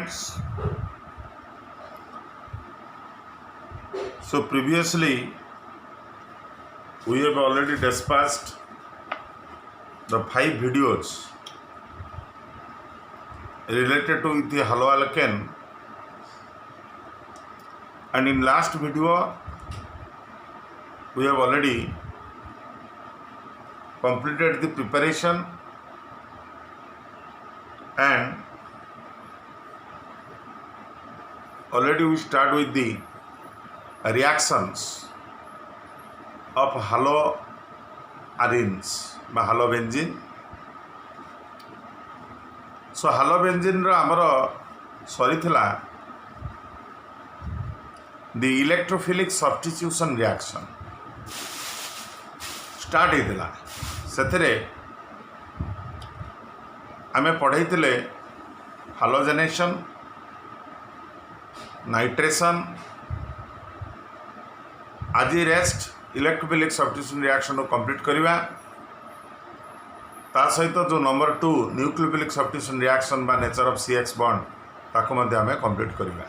friends. So previously we have already discussed the 5 videos related to the haloalkane, and in last video we have already completed the preparation and already we start with the reactions of haloarenes বা halobenzene. So halobenzene ro amara सरीथिला the electrophilic substitution reaction start होता से आम पढ़े हालोजेनेशन, nitration, आज rest electrophilic substitution reaction को complete करवा ता सहित जो नंबर 2 न्यूक्लियोफिलिक सब्स्टिट्यूशन रिएक्शन बा नेचर ऑफ CH बॉन्ड ताको मध्य आम कंप्लीट करवा.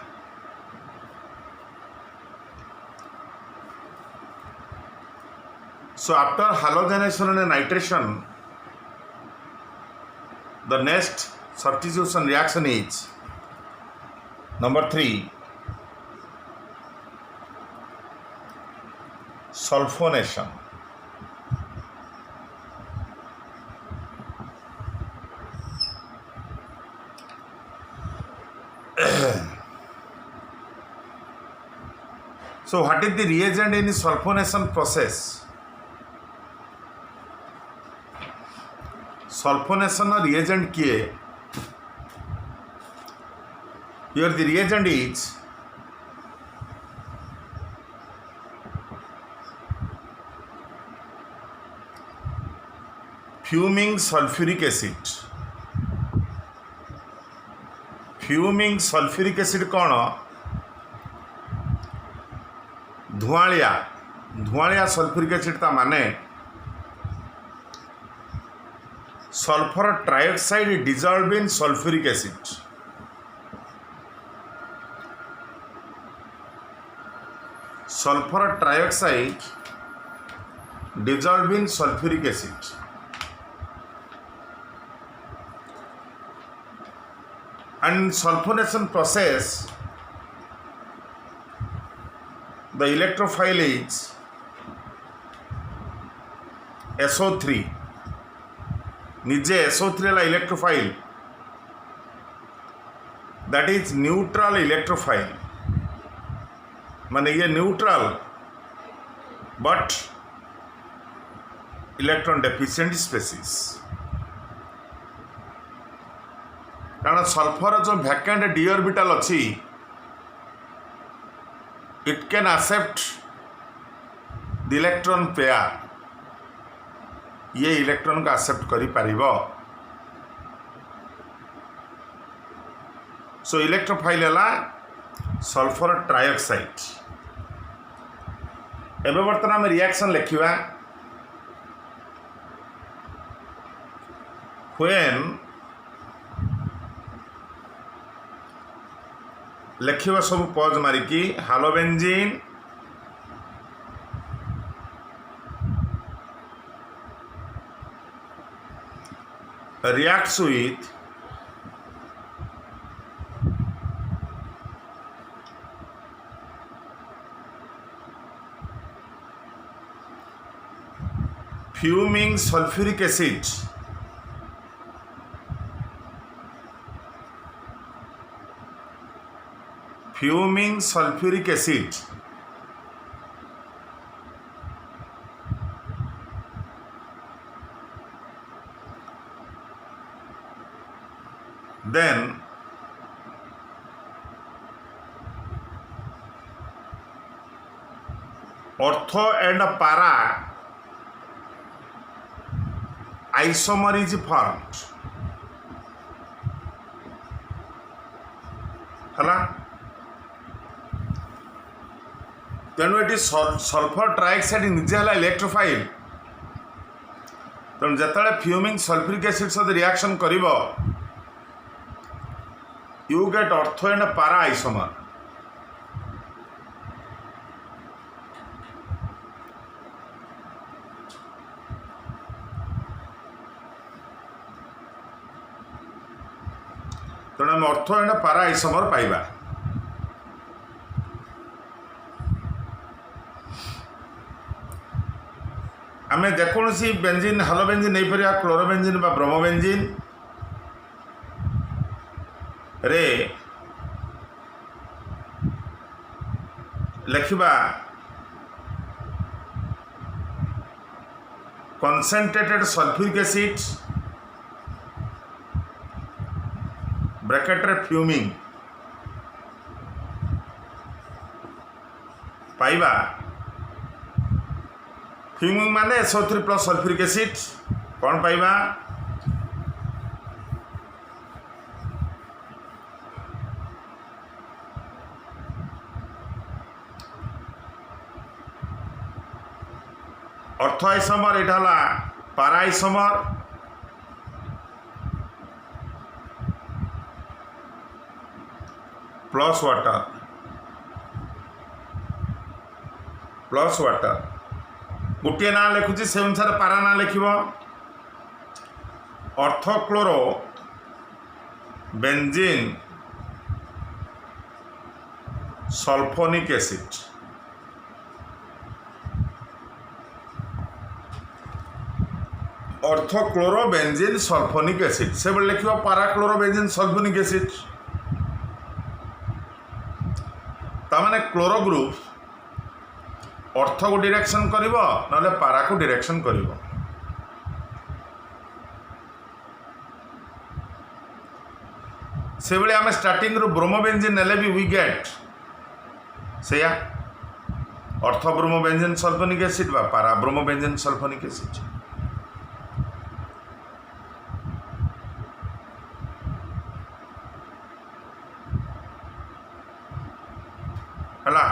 So after halogenation and nitration, the next substitution reaction is number 3, sulfonation. So what is the reagent in the sulfonation process? Sulfonation reagent किए? Here the reagent is fuming sulfuric acid. Fuming sulfuric acid कौन? धुआलिया sulphuric acid ता माने sulphur trioxide dissolve in sulphuric acid. Sulphur trioxide dissolve in sulphuric acid. And in sulfonation process, the electrophile is SO3. निजे SO3 ला electrophile, that is neutral electrophile. माने ये neutral but electron deficient species. कारण sulphur जो vacant d orbital अच्छी it can accept the electron pair. ये electron को accept करि पारिबो. सो इलेक्ट्रोफाइल है सल्फर ट्राइऑक्साइड. एबे बर्तमान आम रिएक्शन लिखा व्हेन लिखा सब पॉज मारिकी halobenzene reacts with fuming sulfuric acid. Fuming sulfuric acid then ortho and para isomer is formed. हला तेणु ये सल्फर ट्राइऑक्साइड निजे है इलेक्ट्रोफाइल. तेणु जिते फ्यूमिंग सल्फ्यूरिक एसिड सहित reaction करिवो you get ortho and para isomer. तेणु आम ऑर्थो एंड पारा आइसोमर पाइबा। आम जेकोसी बेंजीन हालो बेंजीन नहीं पार क्लोरोबेंजीन बा ब्रोमोबेंजीन रे लिखा कंसंट्रेटेड सल्फ्यूरिक एसिड ब्रैकेट रे फ्यूमिंग पाइबा। फ्यूमिंग माने SO3 प्लस सल्फ्यूरिक एसिड कौन पाइबा ऑर्थो आइसोमर एटा हला पारा आइसोमर प्लस वाटर गोटे ना लिखुची से अनुसार पारा ना लिख orthochloro benzene sulphonic acid orthochloro benzene sulphonic acid से लिख पाराक्लोरो बेंजीन सल्फोनिक एसिड तामाने क्लोरो ग्रुप ऑर्थो को डायरेक्शन करिवो नले पारा को डायरेक्शन करिवो। से बेले आम स्टार्टिंग रु ब्रोमोबेंजीन नेले भी वी गेट सेया ऑर्थो ब्रोमोबेंजीन सल्फोनिक एसिड बा पारा ब्रोमोबेंजीन सल्फोनिक एसिड। हला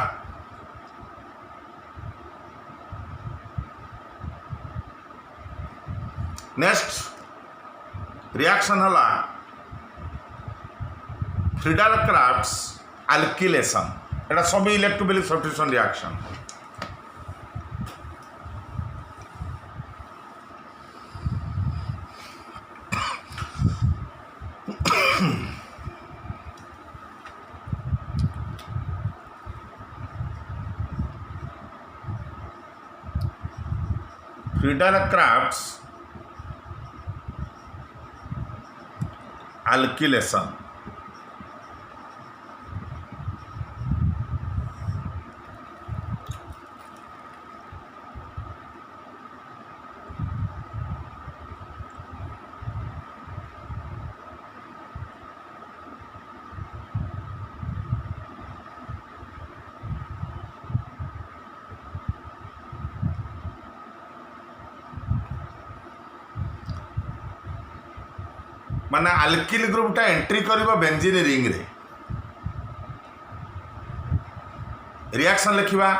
नेक्स्ट रिएक्शन हला फ्रीडल क्राफ्ट्स अल्किलेशन एटा सब electrophilic substitution reaction. Friedel Crafts alkylation माने अल्किल ग्रुपटा एंट्री करिबो बेंजीन रिंग रे रिएक्शन लिखिबा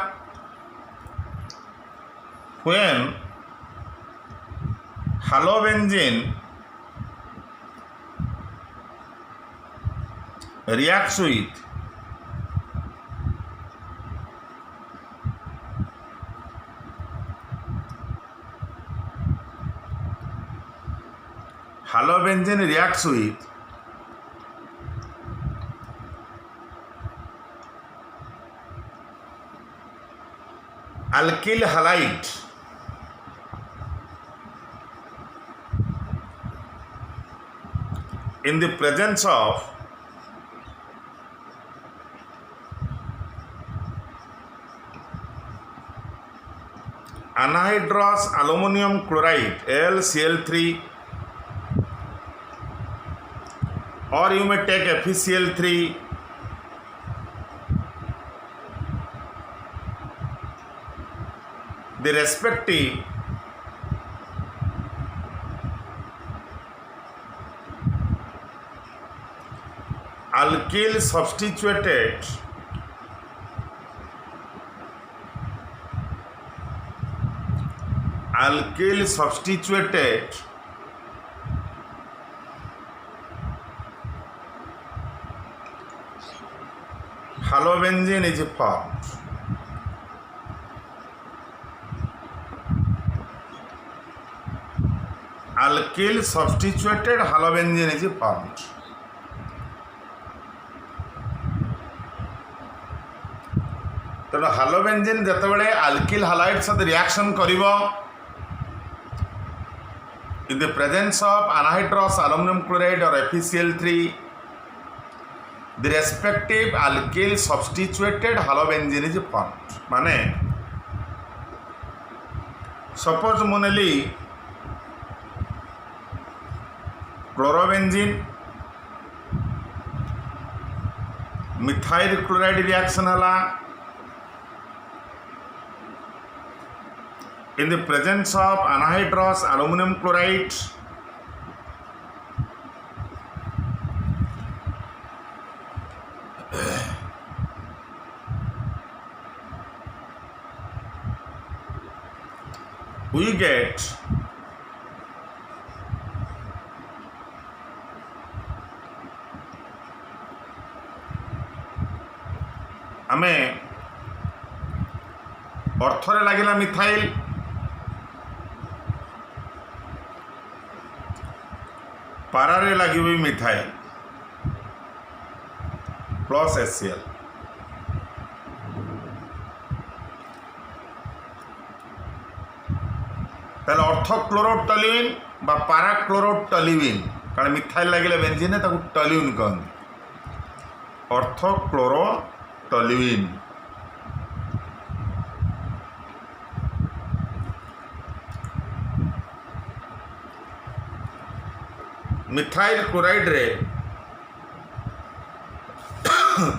when halobenzene reacts with halobenzene reacts with alkyl halide in the presence of anhydrous aluminum chloride AlCl3 or you may take FeCl3 the respective alkyl substituted halobenzene is formed. Alkyl substituted halobenzene is formed. तेणु हालोबेंजीन जितेबाला आल्किल halide सहित reaction करिवो in the presence of anhydrous aluminum chloride or FeCl3, the respective alkyl substituted halobenzene is formed. माने suppose मुनेली chlorobenzene methyl chloride reaction हला in the presence of anhydrous aluminum chloride, we get आमे अर्थरे लगिला methyl पारारे लगे methyl plus HCl ताले अर्थ क्लोरोटोल्यूइन बा पारा क्लोरोटोल्यूइन कारण methyl लगे बेंजीन ताकू टोल्यूइन कहते अर्थ क्लोरोटोल्यूइन मिथाइल क्लोराइड रे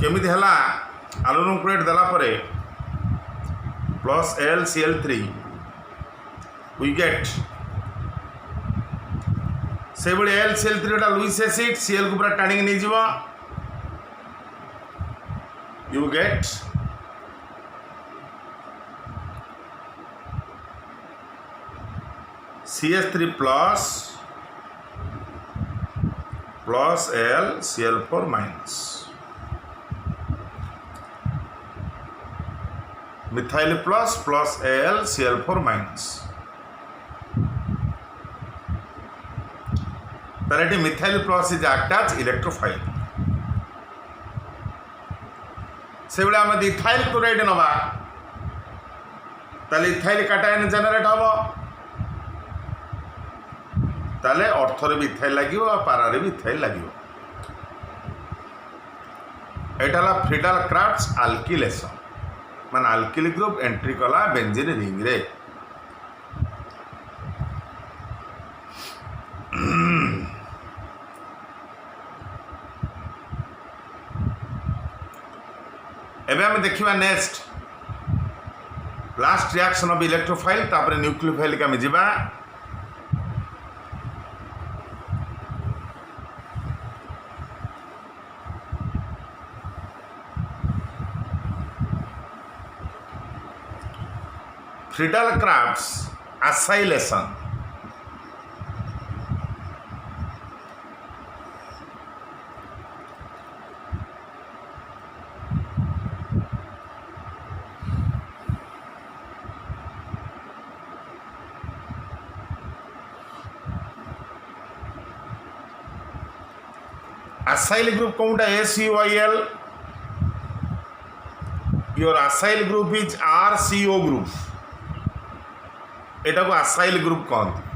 केमिति हला अल्युमिनियम क्लोराइड देला परे प्लस AlCl3 वी गेट से बड़ी AlCl3 टा लुईस एसिड Cl को पूरा टाणी नहीं जीवा you get CH3 plus AlCl4 minus methyl plus AlCl4 minus ताले methyl plus is act as electrophile से बड़े आम इथाइल क्लोराइड नवा ताले इथाइल कैटायन जनरेट हम ताले अर्थरे भी इथाइल लगे और पारारे भी इथाइल लगे एटाला फ्रीडल क्राफ्ट्स आल्किलेशन मान आल्किल ग्रुप एंट्री कला बेंजीन रिंग रे एबे हम देखिबा next last reaction of electrophile तापर न्यूक्लियोफाइल का जिबा Friedel crafts acylation acyl group कौनटा ACOIL your acyl group is RCO group एटा को acyl group कहते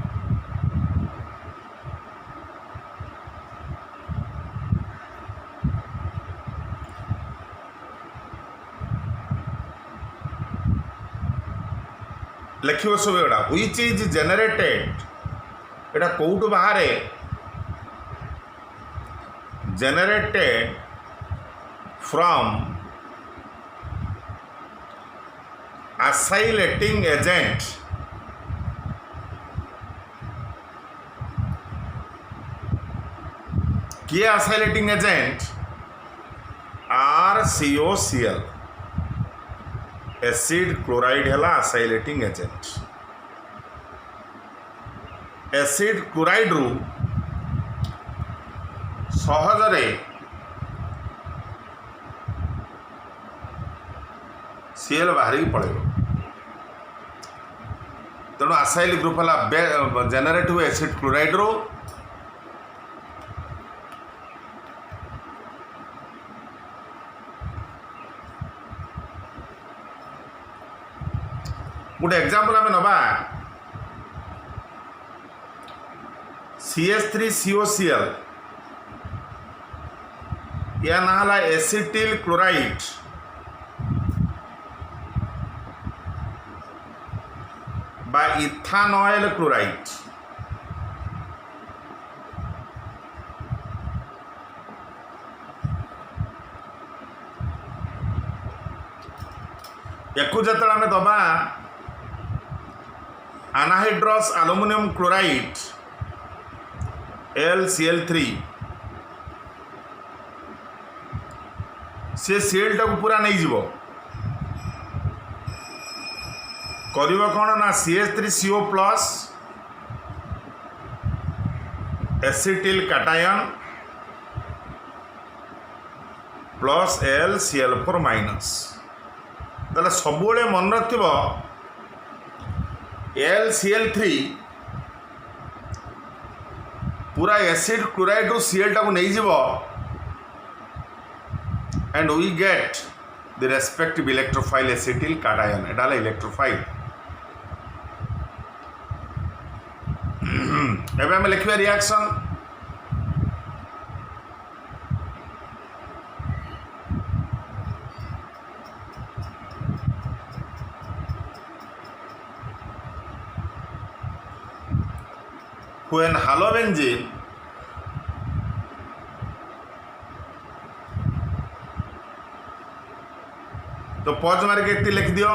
लिखियो सब एटा which is generated एटा कोउट बाहरे generated from acylating agent किए acylating agent RCOCl acid chloride है acylating agent एसिड क्लोराइड रु सहजरे Cl बाहर पड़ेगा तेणु आसाइल ग्रुप है जेनेट हुए एसिड क्लोराइड रो गोटे एग्जांपल आम नवा CH3COCl या ना है एसिटिल क्लोराइड बा इथानॉल क्लोराइड याकू जतले आम दबा अनहाइड्रस एल्युमिनियम क्लोराइड LCl3 से सेल टाक पूरा नहीं जीवो करिबो कौन ना CH3CO plus acetyl cation plus LCl4 minus ताले सबुले मन रखिबो LCl3 पूरा एसिड क्लोराइड रू Cl टाक नहीं जीवो and we get the respective electrophile acetyl cation Etah electrophile एबे हम लिखिबा रिएक्शन when halobenzene तो पॉज मार के इतनी लिख दियो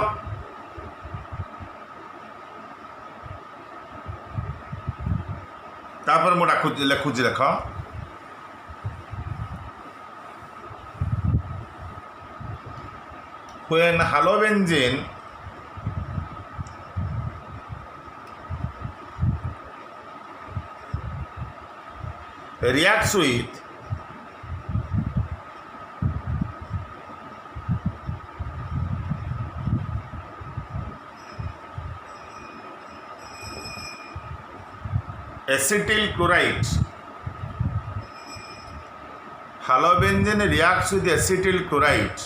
तापर मु लिखुची देख when halobenzene reacts with acetyl chloride halobenzene reacts with acetyl chloride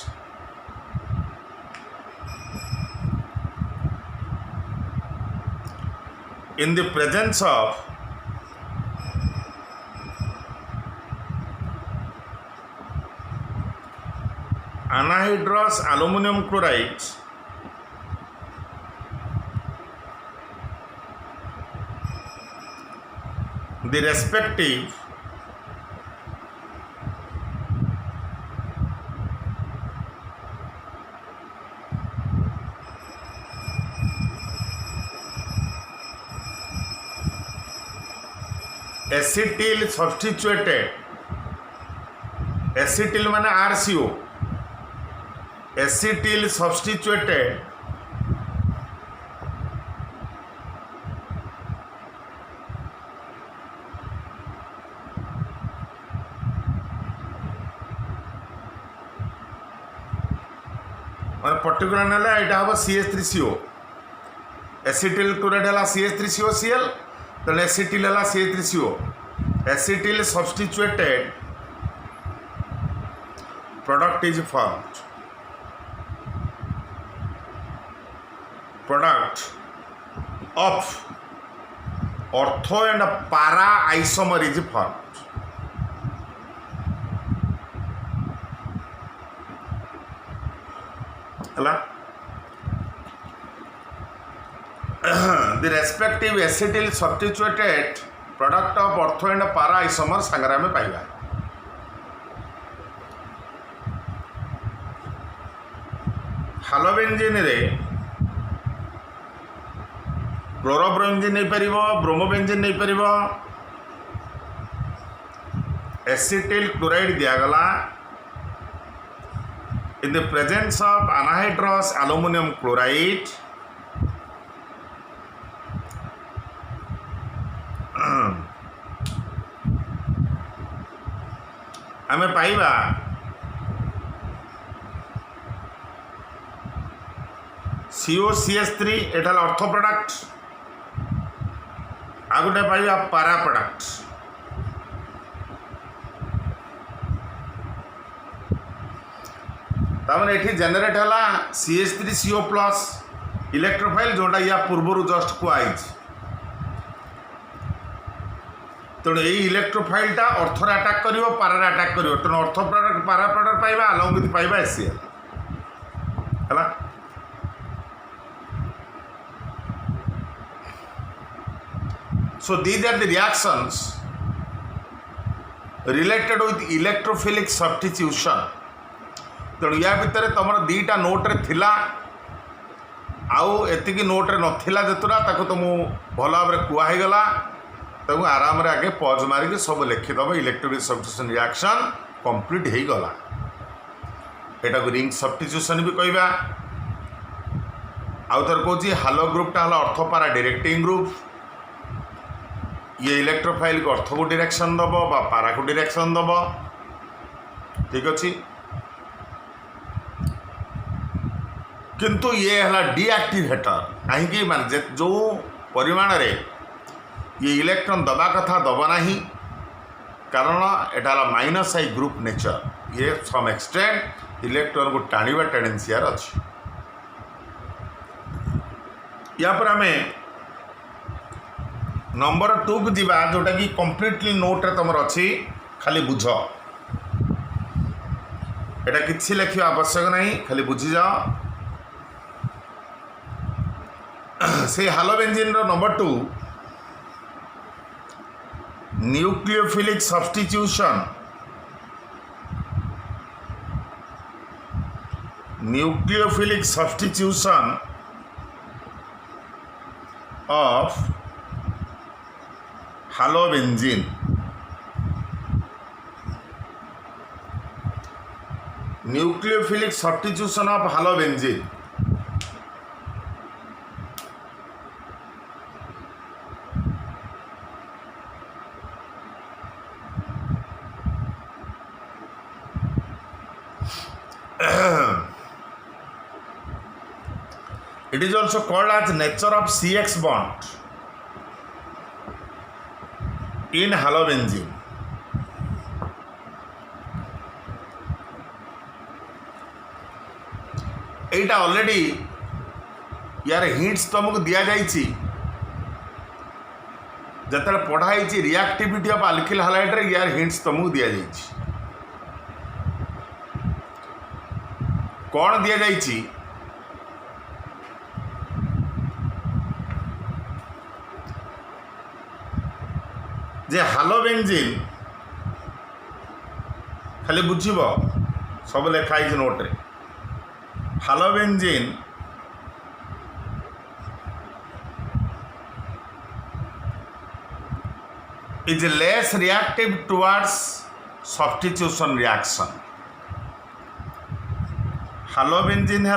in the presence of anhydrous aluminum chloride the respective acetyl substituted acetyl माने RCO acetyl substituted पर्टिकुलर ना यहाँ हम CH3CO एसिटिल क्लोराइड है CH3COCl तो acetyl है CH3CO acetyl substituted product is formed product of ortho and पारा isomer is formed the respective acetyl substituted product of ortho and para isomer संग्रह में पाइबा हालोबेंजीन रे क्लोरोब्रोंजीन नहीं परिबो ब्रोमोबेंजीन नहीं परिबो एसिटिल क्लोराइड दिया गला in the presence of anhydrous aluminum chloride आमे पाइबा COCH3 एटा ऑर्थो प्रोडक्ट आ गोटे पाइबा पारा प्रोडक्ट तामने एठी जनरेट हला CH3CO+ इलेक्ट्रोफाइल जोटा या पूर्व जस्ट कुआइज तेणु यही इलेक्ट्रोफाइलटा ऑर्थर अटैक करिवो पारा अटैक करिवो तेणु ऑर्थो प्रोडक्ट पारा प्रोडक्ट पाइबा अलॉन्ग विथ पाइबा HCl हला so these are the reactions related with electrophilic substitution तेणु या भितर तुम दीटा नोट्रे थिला आउ एतिकी नोट्रे नथिला जेतुरा ताको तुम भल भाव कहगला ताको आराम रे आगे पज मारिक सब लिखिदेव इलेक्ट्रोफिलिक सब्स्टिट्यूशन रिएक्शन कंप्लीट हो गला एटा को रिंग सब्स्टिट्यूशन भी कहबा आउ तर कहूँ हालो ग्रुपटा हला ऑर्थोपारा डायरेक्टिंग ग्रुप ये इलेक्ट्रोफाइल को अर्थ को डायरेक्शन दब बा पारा को डायरेक्शन दब ठीक अच्छे किंतु ये है डीएक्टिवेटर कहीं माने जो परिमाण रे ये इलेक्ट्रॉन दबा कथा दब नहीं कारण एटा -I ग्रुप नेचर ये सम एक्सटेंट इलेक्ट्रॉन को टाणीबा टेंडेंसी यार अच्छी या पर आम नंबर 2 को जीवा जोटा कि कंप्लीटली नोट रे तुम अच्छी खाली बुझ एटा किसी लिखा आवश्यक नहीं खाली बुझी जाओ से हालोबेंजीन रो number 2 nucleophilic substitution of halobenzene nucleophilic substitution of halobenzene it is also called as nature of CX bond in halobenzene Etah already यार हिंट्स तुमको दिया जाइए जतले पढ़ाई रिएक्टिविटी ऑफ अल्किल हैलाइड रे यार हिंट्स तुमको दिया जाइए कौन दिया जाइए जे हालोबेंजीन खाली बुझब सब लिखाई नोट रे हालोबेंजीन is less reactive towards substitution reaction हालोबेंजीन है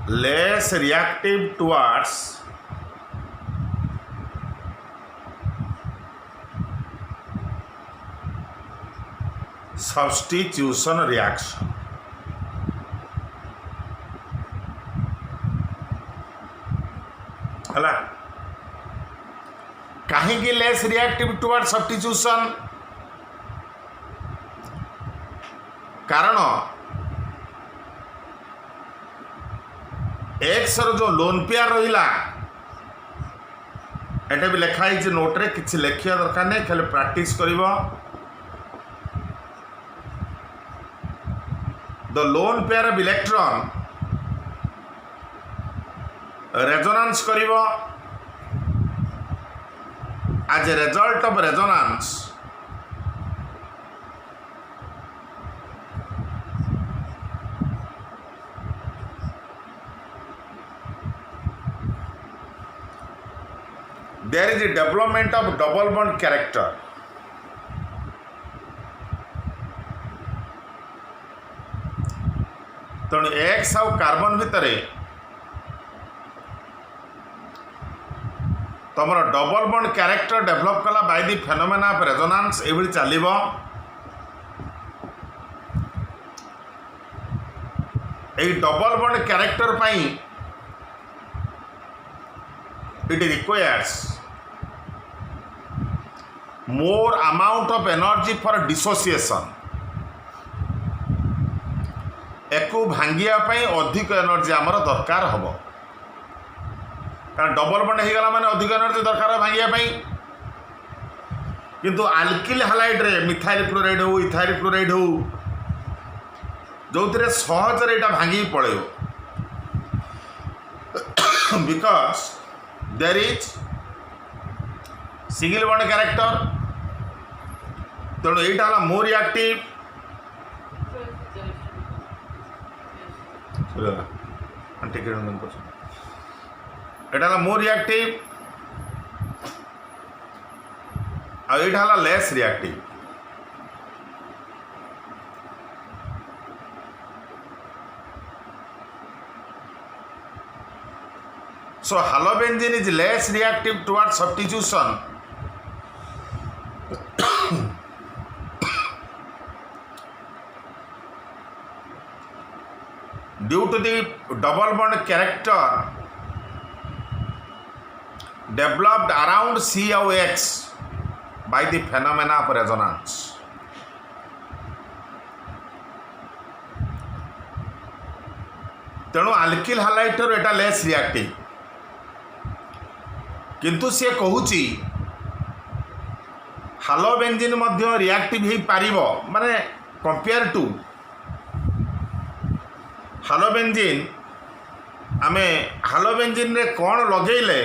less reactive towards substitution reaction है कहीं लेस रिएक्टिव टुवर्ड सब्स्टिट्यूशन कारण एक्स जो लोन पेयर रहा एटा भी लिखाई नोट रे किसी लिखा दरकार नहीं खाली प्रैक्टिस कर the lone pair of electron resonance करिवो as a result of resonance there is a development of double bond character तेणु एक्स आउ कार्बन भितर तुम डबल बॉन्ड कैरेक्टर डेवलप कला by the phenomena of resonance ये चलो এই ডবল বন্ড ক্যারেক্टर পাই it requires more amount of energy for dissociation. एकु भांगिया पाई अधिक एनर्जी आमर दरकार हम कारण डबल बंड हो गला माने अधिक एनर्जी दरकार भांगिया पाई किंतु अल्किल हालाइड रे मिथाइल क्लोराइड हो इथाइल क्लोराइड हो जो सहज यहाँ भांगी पड़े because there is single bond character तेणु यहाँ है मोर रिएक्टिव यहाँ मोर रिएक्टिव आईटा है less reactive so halobenzene is less reactive towards substitution due to the double bond character developed around COX by the phenomena of resonance. तेणु alkyl halide एटा less reactive किंतु सी कहूची हालोबेंजीन मध्य reactive हो पारिबो माने compare to हालोबेंजीन आमे हालोबेंजीन रे कौन लगेले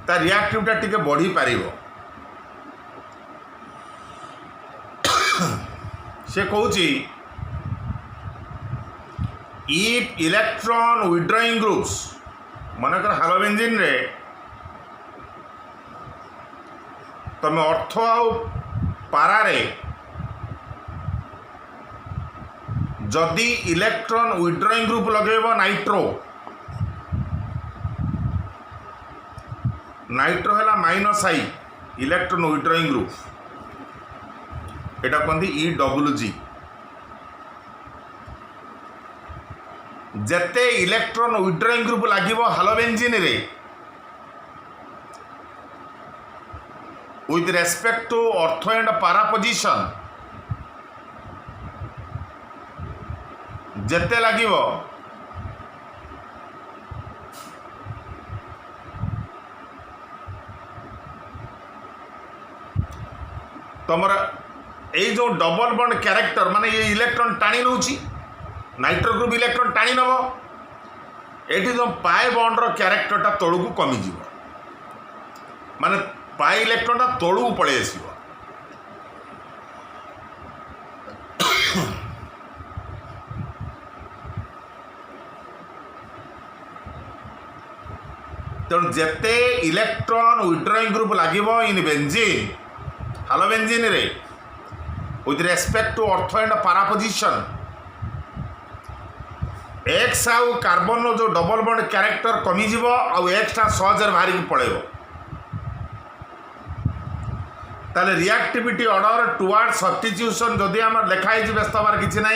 ता रिएक्टिवटा टिके बढ़ी पारिबो से कहूची इफ इलेक्ट्रॉन विथड्रॉइंग ग्रुप्स मनकर हालोबेंजीन रे तुम अर्थ आउ पारारे जदि इलेक्ट्रॉन विथड्रॉइंग ग्रुप लगेब नाइट्रो नाइट्रो है -I इलेक्ट्रॉन विथड्रॉइंग ग्रुप एटा कहते EWG जेते इलेक्ट्रॉन विथड्रॉइंग ग्रुप लागिबो हालोबेंजीन रे with respect to ortho and para position जेते लागिबो तमर ए जो डबल बॉन्ड कैरेक्टर माने ये इलेक्ट्रॉन टाणी नउची नाइट्रो ग्रुप इलेक्ट्रॉन टाणी नब एठी जो पाए बॉन्ड रो कैरेक्टरटा तळुकु कमी जीव माने पाए इलेक्ट्रॉनटा तळुकु पळे आसीबो तेणु जेते इलेक्ट्रॉन विथड्रॉइंग ग्रुप लागिबो इन बेंजीन हालोबेंजीन रे with respect to ortho and para position X आउ कार्बन जो डबल बॉन्ड कैरेक्टर कमी जीव आउ एक्सटा सहज बाहर की पड़ेब ताले रिएक्टिविटी ऑर्डर टुवर्ड सब्स्टिट्यूशन जदि आम लिखाई व्यस्त हबार किसी ना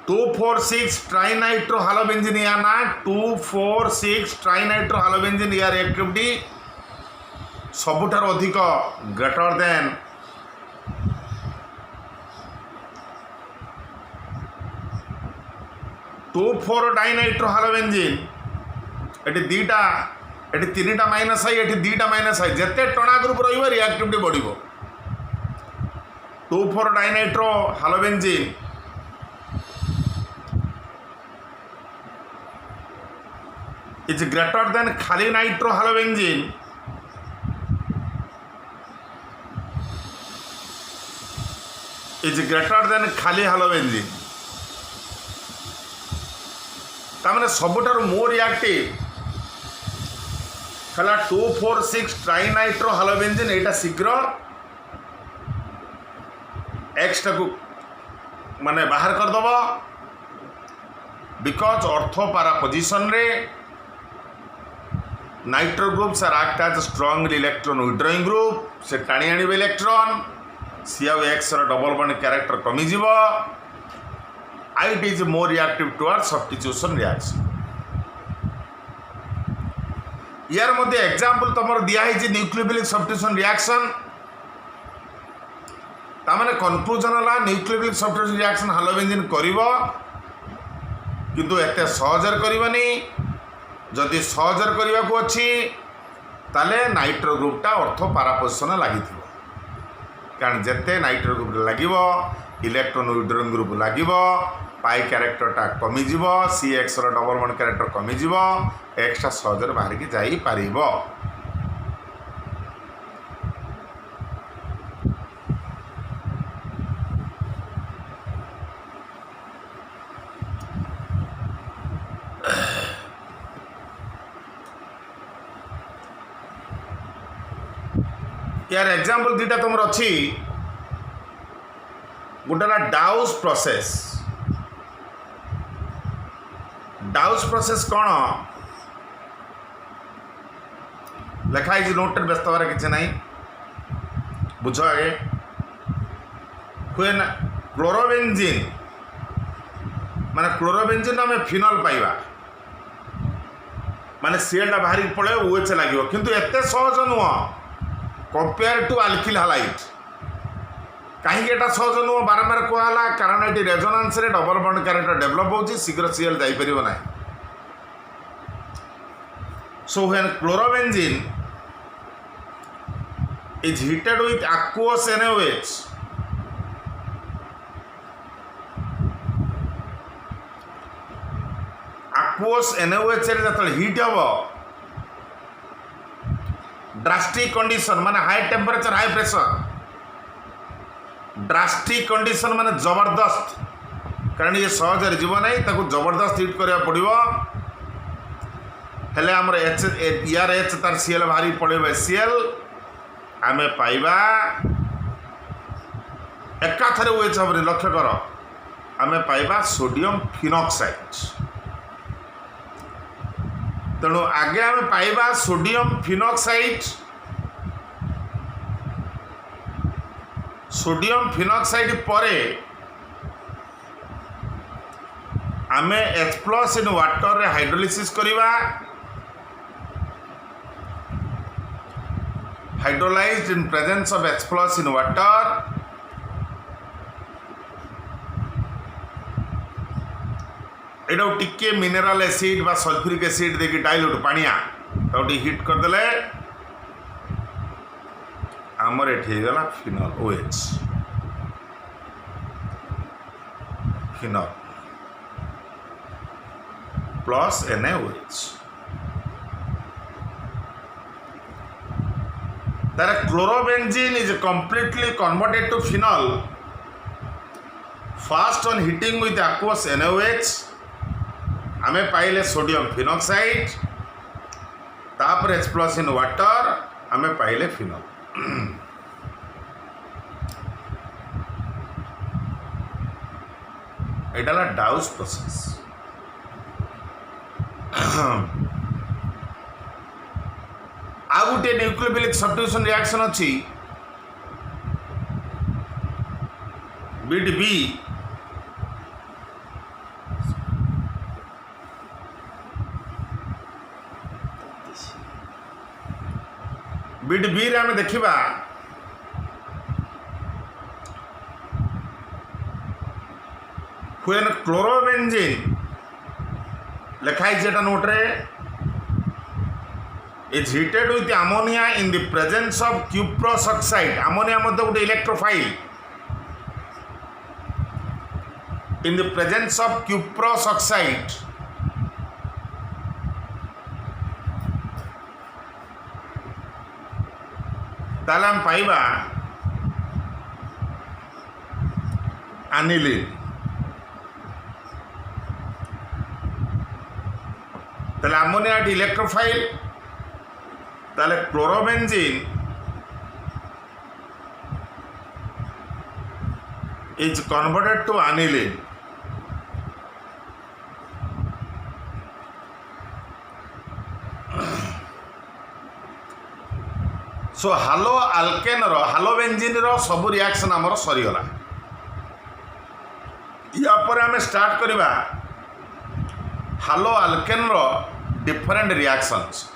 2,4,6 ट्राइनाइट्रो हालोबेंजीन या ना 2,4,6 ट्राइनाइट्रो हालोबेंजीन या रिएक्टिविटी सबुठार अधिक ग्रेटर देन 2,4 डाइनाइट्रो हालोबेंजीन एटी दीटा एटी 3टा -I एटी 2टा -I जेते टणा ग्रुप रहिबो रिएक्टिविटी बढ़िबो 2,4 dinitro halobenzene is greater than खाली nitro halobenzene is greater than खाली हालोबेंजीन तामने सबुठार मोर रिएक्टिव है 2,4,6 ट्राइनाइट्रो हालोबेंजीन एटा शीघ्र एक्सटा को माने बाहर कर दबो बिकॉज ऑर्थो पारा पोजिशन रे nitro groups are act as strongly electron withdrawing group से टाणी आनिबे इलेक्ट्रॉन सी आउ एक्स डबल बॉन्ड कैरेक्टर कमिजिव आई it is more reactive toward substitution reaction यार मध्य एग्जांपल तुम दिखाई न्यूक्लियोफिलिक सब्स्टिट्यूशन रिएक्शन तामाने कन्क्लूजन है न्यूक्लियोफिलिक सब्स्टिट्यूशन रिएक्शन हालोबेंजीन करिवो किंतु एते सहजर करबनी जदि सहजर करबा को अछि ताले नाइट्रो ग्रुपटा ऑर्थो पारा पोजिशन लागिथिबो कारण जेते नाइट्रो ग्रुप लागिवो इलेक्ट्रॉन यूट्रॉन ग्रुप लागिवो पाई कैरेक्टरटा कमिजिव सी एक्स डबल बॉन्ड कैरेक्टर कमिजिव एक्सटा सहजर बाहर की जाई पारिबो यार एग्जांपल दुटा तुम अच्छी गोटेला डाउस प्रोसेस प्रोसेस कौन लिखाई नोट व्यस्त हमारे किसी ना बुझ आगे हुए ना क्लोरोबेंजीन माने क्लोरोबेंजीन आम फिनल पाइबा माने सीएलटा बाहरी पड़े ओएच लगे किंतु एते सहज नुह कंपेयर टू अल्किल हालाइट कहीं सहज नुह बारंबार कहला कारण ये रेजोनेंस रे डबल बॉन्ड कैरेक्टर डेवलप होची शीघ्र सीएल जाई परिबो ना so when chlorobenzene is heated with aqueous NaOH aqueous NaOH रे जतल हीट हबो ड्रास्टिक कंडीशन माने high temperature high pressure drastic condition माने जबरदस्त कारण ये सहज जीव ना जबरदस्त हिट करा पड़ो हेले आमर एच यार एच तार सीएल बाहरी पड़े सीएल आमे पाइबा एका थरे ओएच हबनी लक्ष्य कर आमे पाइबा सोडियम फिनॉक्साइड तेणु आगे आमे पाइबा सोडियम फिनॉक्साइड परे आमे H+ इन वाटर रे हाइड्रोलिसिस करिबा hydrolysed in presence of H+ in water एटा टिके मिनरल एसिड बा सल्फ्यूरिक एसिड देखि डाइल्यूट पानिया तो हिट कर देले आमर एठी गला phenol OH phenol plus NaOH that chlorobenzene is completely converted to phenol first on heating with aqueous NaOH आमे पाइले सोडियम फिनॉक्साइड तापर H+ इन वाटर आमे पाइले फिनल एटाला डाउस प्रोसेस आ गोटे न्यूक्लियोफिलिक सब्स्टिट्यूशन रिएक्शन अच्छी बिट बी बिट बी रे आमे देखिबा व्हेन क्लोरोबेंजीन लिखाई जेटा नोट रे is heated with ammonia in the presence of cuprous oxide ammonia मध्ये गोटे electrophile in the presence of cuprous oxide ताले हम पाइबा एनिलीन ताले अमोनिया इलेक्ट्रोफाइल ताले chlorobenzene is converted to aniline. So hello Alcaine halobenzene सब reaction आमर सरीगला या पर आम स्टार्ट करवा halo alkane different reactions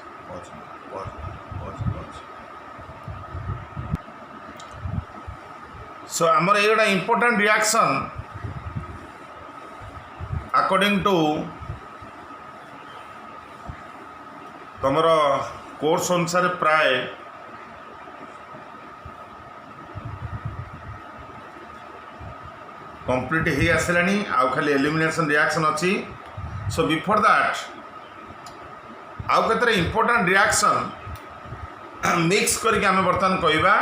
so आमर ये गोटा इंपोर्टेंट रिएक्शन अकॉर्डिंग टू तुमर कोर्स अनुसार प्राय कंप्लीट ही आसलानी आउ खाली एलिमिनेशन रिएक्शन अच्छी सो बिफोर दैट आउ केतरे इंपोर्टेंट रिएक्शन मिक्स करके आम बर्तमान कहवा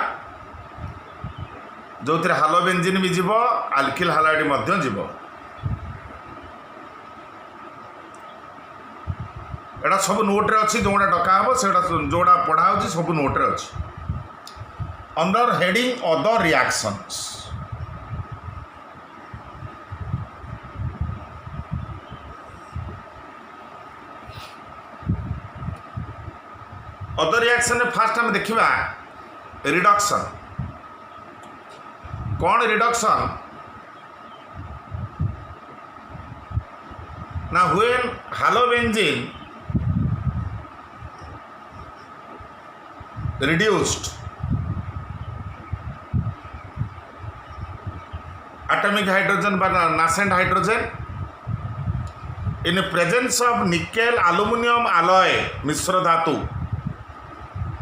जो थे हालोबेंजीन भी जीव आल्किल हालाइड मध्य जीव एटा सब नोट्रे अच्छी जोटा डका हम से जोड़ा पढ़ा हो सब नोट्रे अच्छी under heading other reactions other reaction fast आम देखा रिडक्शन कौन रिडक्शन ना when हालोबेंजीन reduced atomic hydrogen by nascent hydrogen in presence of nickel aluminum alloy मिश्र धातु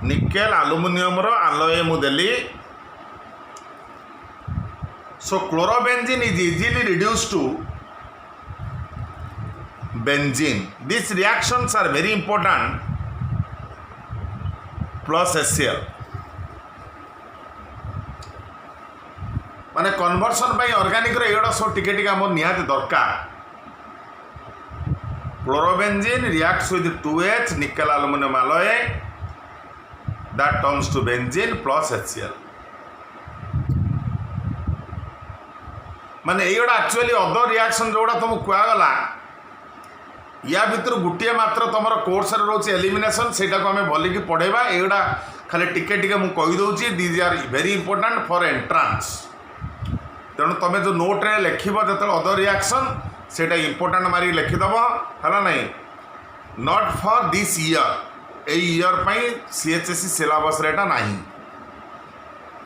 निकेल aluminum रो alloy मुदेली so chlorobenzene is easily reduced to benzene. These reactions are very important plus HCl माने conversion पाई organic रे एडा सब टिके टिके हमर निहात दरकार chlorobenzene reacts with 2H nickel aluminium alloy that turns to benzene plus HCl माने एडा एक्चुअली अदर रिएक्शन जोड़ा तुम कुआ गला या भितर गोटे मात्र तुम कोर्स रोचे एलिमिनेशन से भलिकी पढ़ेबा एगुड़ा खाली टिके टिके मुझे कहीदे these are very important for entrance तेणु तुम जो नोट्रे लिख जो अदर रिएक्शन से इंपोर्टेंट मारिक लिखिदेव है ना not for this year year CHSE syllabus रेटा नहीं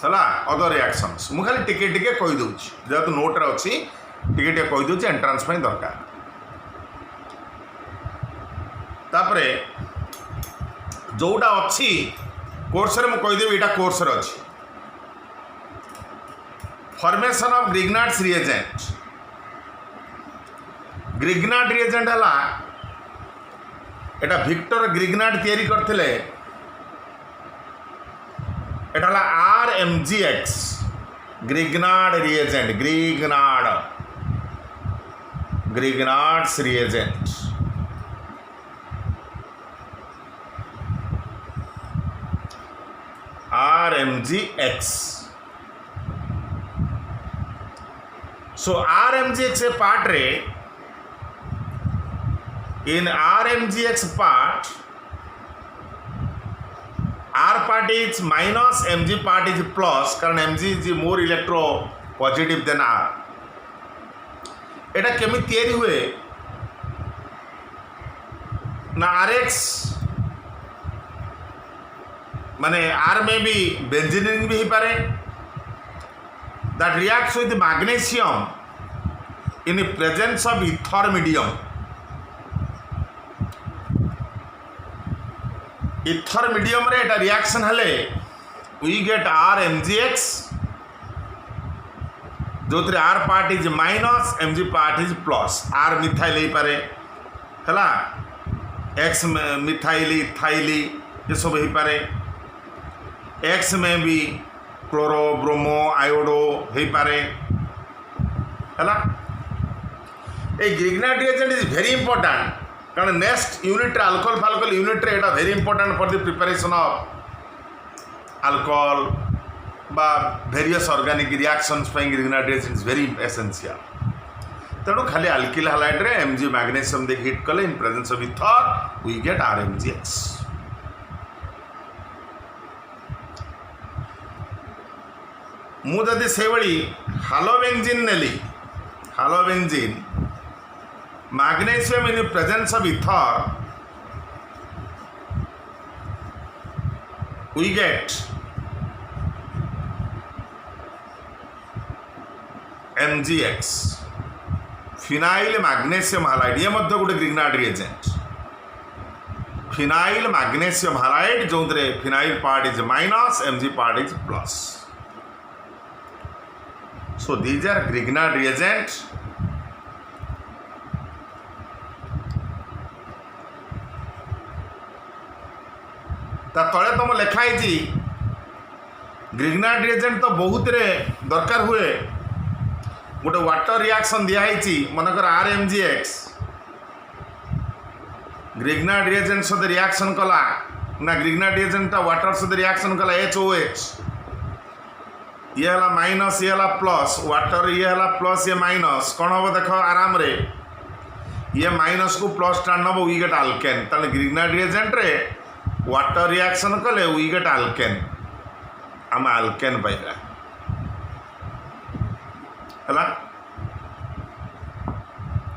है अदर रिएक्शंस मुझे खाली टिके टिके कहीदे जेहतु नोट्रे अच्छी टिके टिके कहीदे एंट्रांस दरकार तापरे जोटा अच्छी कोर्स रे मुझे यहाँ कोर्स अच्छी formation of Grignard's reagent Grignard reagent है एटा विक्टर ग्रिग्नार्ड तैयारी करथिले एटा RMGX Grignard reagent Grignard's reagent RMGX so RMGX a part रे in RMGX part R part is minus Mg part is plus कारण Mg is more electro positive than R एटा केमी तैयारी हुए ना RX माने are में भी बेंजीनिंग भी हो पारे that reacts with magnesium in presence of ether medium ether medium रे एटा रिएक्शन हले वी गेट RMGX जो थे R part is minus Mg part is plus R methyl हो पारे है X मिथाइल इथाइल ये सब हो पारे X में भी क्लोरो ब्रोमो आयोडो हो पारे है Grignard reagent is very important कारण नेक्स्ट यूनिट अल्कोहल फाल्कोहल यूनिट रे very important for the preparation of alcohol बा various organic reactions Grignard reagent is very essential तेणु खाली अल्किल हालाइड रे Mg मैग्नीशियम दे हिट कले in presence of ether we get RMGX ମୁଁ ଯଦି ସେଇଭଳି ହାଲୋବେଞ୍ଜିନ୍ ନେଲି, ହାଲୋବେଞ୍ଜିନ୍ magnesium in the presence of ether, we get MgX, phenyl magnesium halide। ये मध्य गोटे Grignard reagent, phenyl magnesium halide, जो phenyl part is minus, Mg part is plus। So these are Grignard reagent। ता तले तुम लिखाई ग्रिग्नार्ड रिएजेंट तो बहुत रे दरकार हुए। गोटे वाटर रिएक्शन दिखाई मनकर RMgX, ग्रिग्नार्ड रिएजेंट सहित रिएक्शन कला ना, ग्रिग्नार्ड रिएजेंट वाटर सहित रिएक्शन कला HOH, ये है माइनस ये है प्लस, वाटर ये है प्लस ये माइनस, कौन हम देख आराम रे, ये माइनस को प्लस टाण नब, वी गेट आल्केन। ताले ग्रिग्नार्ड रिएजेंट रे वाटर रिएक्शन कले वी गेट आल्केन, आम आल्केन पाइबा है।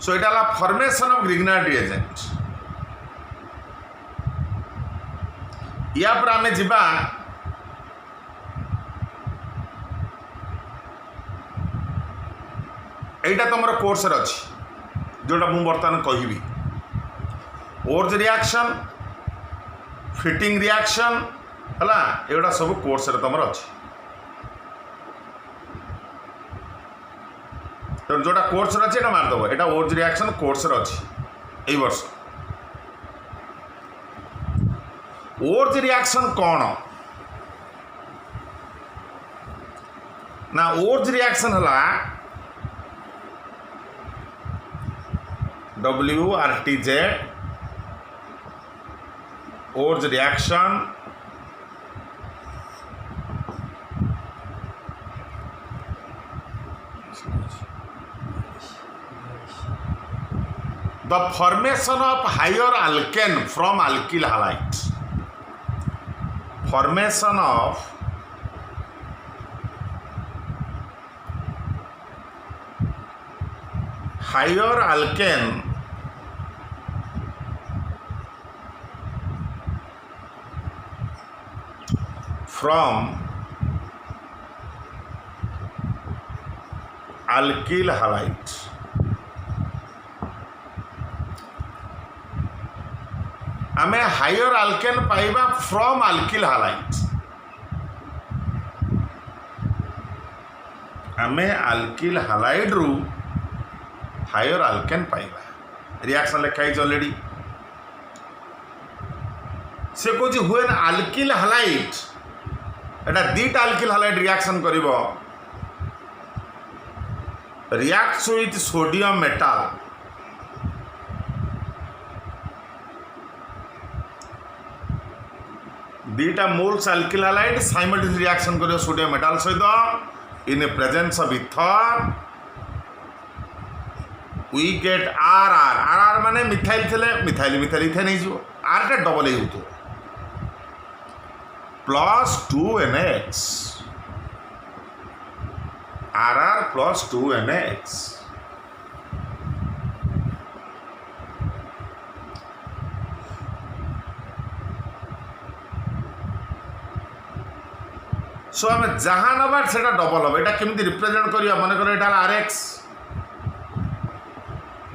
सो यहाँ फॉर्मेशन ऑफ ग्रिग्नार्ड रिएजेंट। या पर आमे जिबा एटा तुम कोर्स अच्छी जोटा मुझे बर्तमान कहबी, ओर्ज रिएक्शन, फिटिंग रिएक्शन है, एगुड़ा सब कोर्स तुम अच्छी। तो जोटा कोर्स अच्छी एटा मारदेव, एटा ओर्ज रिएक्शन कोर्स अच्छी यही वर्ष। ओर्ज रिएक्शन कौन ना, ओर्ज रिएक्शन है WRTZ, Wurtz reaction the formation of higher alkane from alkyl halide, formation of higher alkane from alkyl halide। आमे हायर आल्केन पाइबा फ्रॉम alkyl halide। आमे alkyl halide रु हायर आल्केन पाइबा। रिएक्शन लिखाई already, से कौन हुए ना alkyl halide, एटा दीटा alkyl halide रिएक्शन करिवो, रिएक्ट्स विथ सोडियम मेटल, दीटा moles alkyl halide simultaneous reaction करिवो सोडियम मेटल सहित in presence of ether, we get RR माने मिथाइल थे मिथाइल मिथाइल इथेन हो, आर टा डबल हो plus 2NX, RR plus 2NX। So आम जहाँ नबार से डबल हम, यहाँ केमी रिप्रेजेंट करिया, मन कर यहाँ RX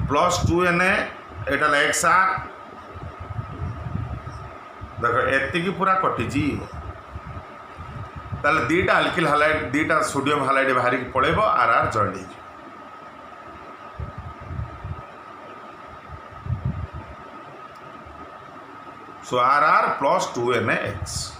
प्लस 2Na, यहाँ XR, देख एति पूरा कटिजी। ताले दीटा alkyl halide, दीटा सोडियम halide बाहर की पड़ेब, RR जॉइंट हो। सो RR प्लस 2NX।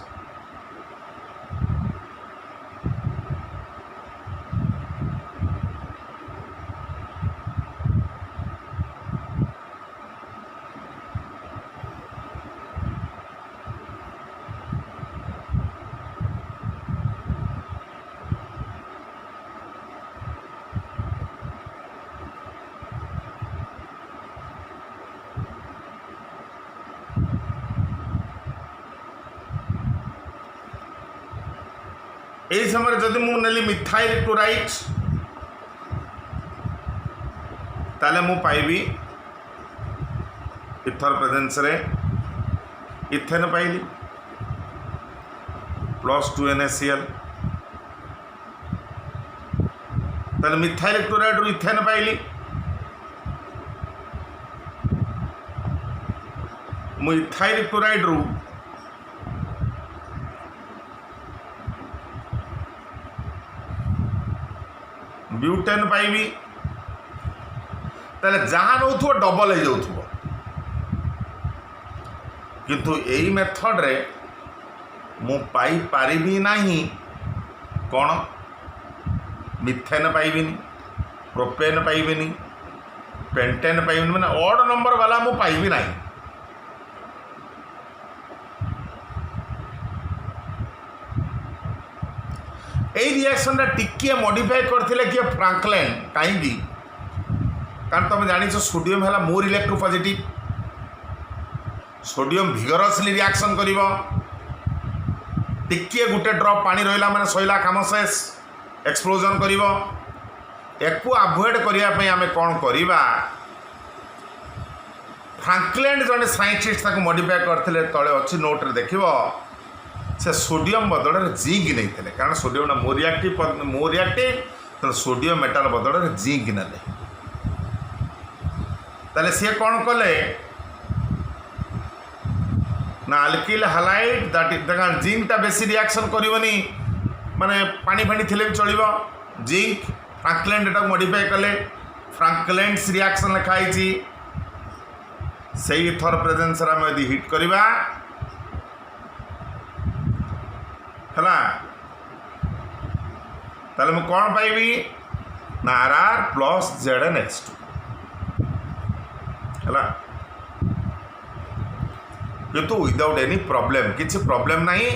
यही समय जदि मु नेली मिथाइल क्लोराइड ताले मु पाइबी इथर प्रेजेंस रे इथेन पाइली +2 NaCl ताले मिथाइल क्लोराइड रु इथेन पाइली मु इथाइल क्लोराइड रु ब्यूटेन पाइबी ताले जहाँ नौ डबल हो जाऊ किंतु यही मेथड रे मु पाई पारिबी नाही कौन मिथेन पाइबिनी प्रोपेन पाइबिनी पेंटेन पाइबिनी माने ऑड नंबर वाला मु पाइबी नाही। यही रिएक्शन टा टिके मॉडिफाई करथिले कि फ्रैंकलिन काहेकि कारण तुम जानी सोडियम है मोर इलेक्ट्रोपॉजिटिव सोडियम भिगरसली रिएक्शन करिवो टिके गुटे ड्रॉप पानी रहिला माने सइला काम शेष एक्सप्लोजन करिवो एको अवॉइड करिया पई आमे कोन करिवा फ्रैंकलिन जने साइंटिस्ट ताको मॉडिफाई करथिले तळे अछि नोट रे देखिवो से सोडियम बदल रे जिंक नैथिले कारण सोडियम ना मोर रिएक्टिव तो सोडियम मेटल बदल रे जिंक नले ताले सी कौन कले ना अल्किल हालाइड दैट देखा जिंक टा बेसी रिएक्शन करबनी माने पानी फानी थिले चलिबो जिंक फ्रैंकलिन डेटा मॉडिफाई कले फ्रैंकलिन रिएक्शन लिखाई छी सही थर प्रेजेंस रा में यदि हिट करबा हला ताले म कोन पाइबी ना Rr + ZnH2 है किंतु विदाउट एनी प्रॉब्लम किसी प्रॉब्लम नहीं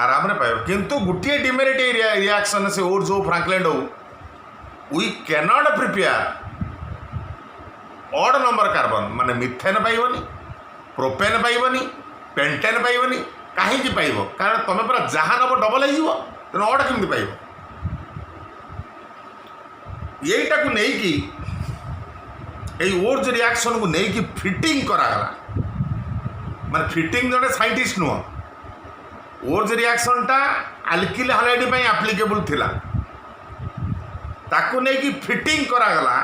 आराम रे पाइब किंतु गोटे डिमेरिट रिएक्शन से और जो फ्रैंकलिन हो we can not prepare odd number carbon माने मिथेन पाइबनी प्रोपेन पाइबनी पेंटेन पाइबनी कहीं पाइब कारण तुम पूरा जहाँ नब डबल हो तेना ऑड केमती पाइब यहीटा को नहीं कि ओर्ज रिएक्शन को नहीं कि फिटिंग करागला माने फिटिंग जड़े साइंटिस्ट नुह ओर्ज रिएक्शन टा अल्किल हालाइड पे एप्लिकेबल थिला ताकू नहीं कि फिटिंग करागला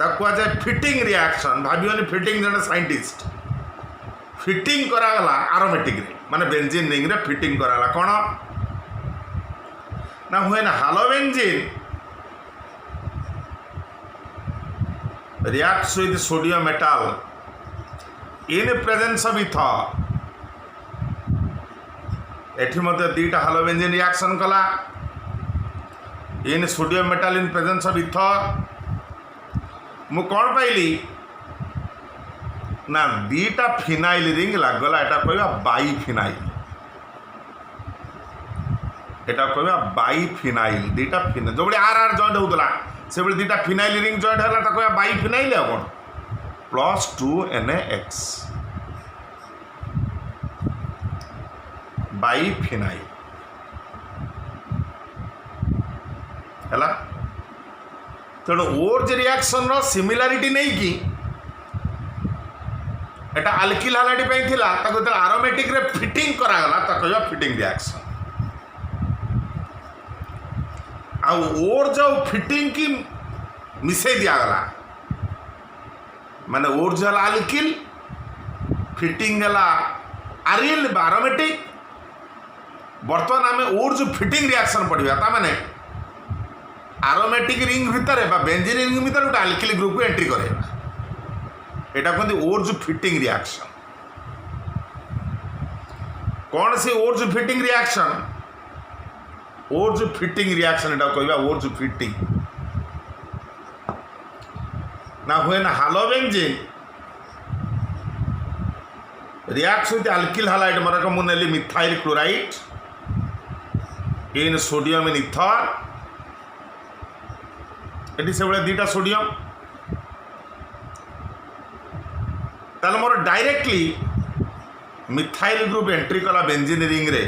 ताकू आ जाए फिटिंग रिएक्शन भाबियोनी फिटिंग जड़े साइंटिस्ट फिटिंग करागला एरोमेटिक रे माने बेंजीन रिंग रे फिटिंग करागला कौन ना हुए ना हालोबेंजीन reacts with sodium metal in presence of ether एठी मध्य दीटा हालोबेंजीन रिएक्शन कला इन sodium metal in presence of ether मु कौन पाइली ना दीटा फिनाइल रिंग लागला एटा कहबा बाई फिनाइल एटा कहबा बाई फिनाइल दीटा फिनाइल जो बड़ी आर जॉइंट होतला से बड़ी दीटा फिनाइल रिंग जॉइंट हला ता कहबा बाई फिनाइल है कोन +2 NaX बाई फिनाइल है तेणु ओर्ज रिएक्शन रो सिमिलारिटी नहीं कि एटा अल्किल हालाइड पे थिला ताको त एरोमेटिक रे फिटिंग करागला ता कहबा फिटिंग रिएक्शन आ ओर्ज और फिटिंग की मिसे दियागला माने ओर्ज हला अल्किल फिटिंग हला आरिल एरोमेटिक बर्तमान आम ओर्ज फिटिंग रिएक्शन पढ़ा ता माने एरोमेटिक रिंग भितर बेंजीन रिंग भितर गोटे अल्किल ग्रुप को एंट्री कराइबा एटा कहते ओर्ज फिटिंग रिएक्शन कौन सी Wurtz Fittig reaction Wurtz Fittig reaction एटा कहबा ओर्ज फिटिंग ना हुए ना halobenzene react with alkyl halide मरक मुनेली methyl chloride in sodium in ether ये से भाई दुटा सोडियम ताल मोर डायरेक्टली मिथाइल ग्रुप एंट्री कला बेंजीन रिंग रे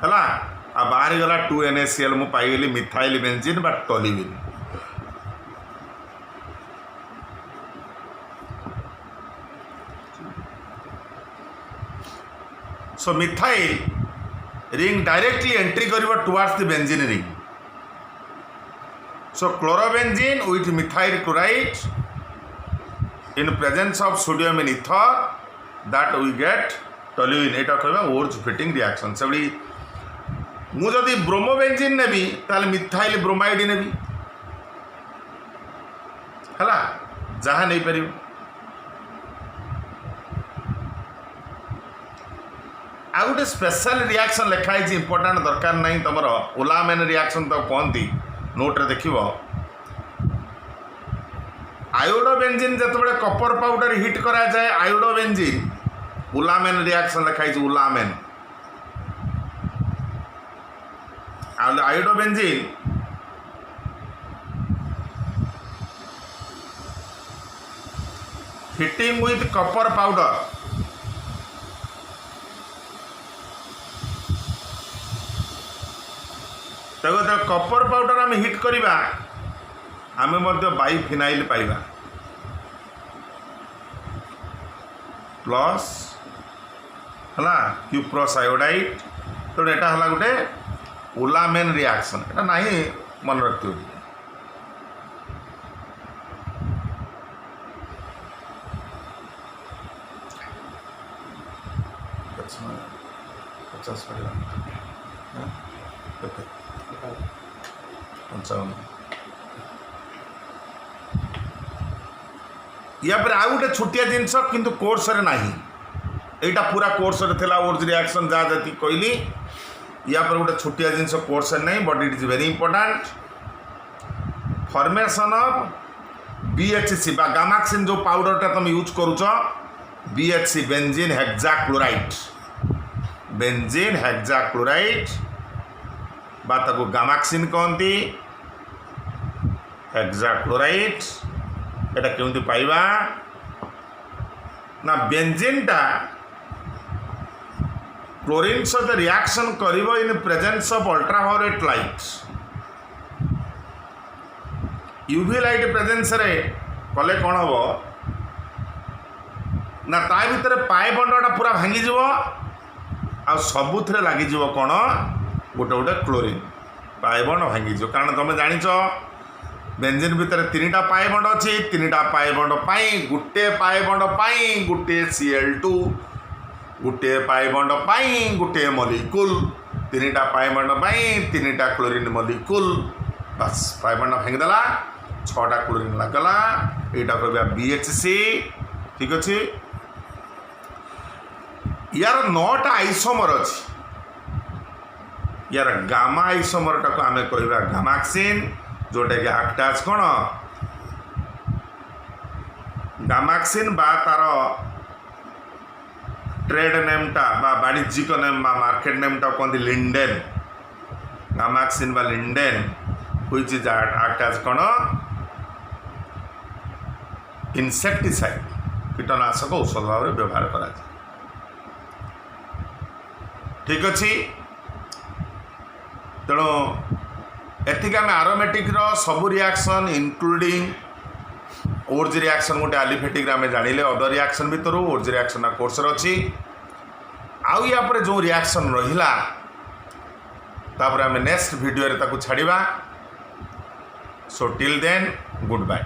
हला आ बाहर गला 2NaCl मु पाइगली मिथाइल बेंजीन बा toluene. So methyl ring directly entry करिवो towards the benzene ring. So chlorobenzene with methyl chloride in presence of sodium in ether that we get toluene। एटा कहबा ओर्ज फिटिंग रिएक्शन से बड़ी मु जदि bromobenzene नेबी ताले methyl bromide नेबी हला जहा नहीं परियो। आ गोटे स्पेशल रिएक्शन लिखाई जे इंपोर्टेंट दरकार नहीं तमर उलामेन रिएक्शन तो कहती नोट रे देखिबो। आयोडोबेंजीन जिते कपर पाउडर हिट करा जाए आयोडोबेंजीन उलामेन रिएक्शन लिखाई उलामेन। Iodobenzene hitting with Kapoor powder तो कपर पाउडर आम हिट करवा आमे मध्य बाइफिनाइल पाइबा प्लस हला क्यूप्रस आयोडाइड। तो एटा हला गोटे उलामेन रिएक्शन एटा नहीं मन रखियो। या पर आउ गोटे छोटिया जिनस किंतु कोर्स रे नाही एटा पूरा कोर्स रे थिला ओर्ज रिएक्शन जा जति कहली या पर गोटे छोटिया जिनस कोर्स रे नहीं but it is very important formation of BHC बा गामाक्सिन जो पाउडर टा तुम यूज करूछ BHC benzene hexachloride. Benzene hexachloride बा ताको गामाक्सिन कहती हेक्साक्लोराइड। एटा केमती पाइबा ना बेंजीन टा क्लोरीन सहित रिएक्शन करिवो in presence of ultraviolet light. UV light presence रे कले कौन हम ना ता भितर पाए बंडटा पूरा भांगी जीवो आ सबुथिरे लागी जीवो कौन गोटे गोटे क्लोरीन पाए बंड भांगी जीवो। कारण तुम जानिच बेंजीन भितर 3टा पाए बंड अच्छी 3टा पाए बंड पाई गोटे पाए बंड पाई गोटे Cl2 गोटे पाए बंड पाई गोटे मॉलिक्यूल 3टा पाए बंड पाई 3टा क्लोरीन मॉलिक्यूल बस पाए बंड भांगीदेला 6टा क्लोरीन लगला। यहाँ कह BHC ठीक अच्छे। यार 9टा आइसोमर अच्छी यार गामा आइसोमर टाक आम कह गामाक्सिन जोटा कि आक्टाज कौन गामाक्सिन बा तार ट्रेड नेमटा बा वाणिज्यिक नेम बा मार्केट नेमटा कहते लिंडेन गामाक्सिन बा लिंडेन व्हिच इज आक्टाज कौन इनसेक्टिसाइड कीटनाशक औषध भाव में व्यवहार करा जाए। ठीक अच्छे तेणु एतिक आम आरोमेटिक सबू रिएक्शन इंक्लूडिंग ओर्ज रिएक्शन गोटे आलिफेटिक आम जानिले अदर रिएक्शन भितर ओर्ज रिएक्शन कोर्स अच्छी आउ या पर जो रिएक्शन रहिला तापर आम नेक्स्ट वीडियो रे ताकू छाड़िबा। So till then good bye.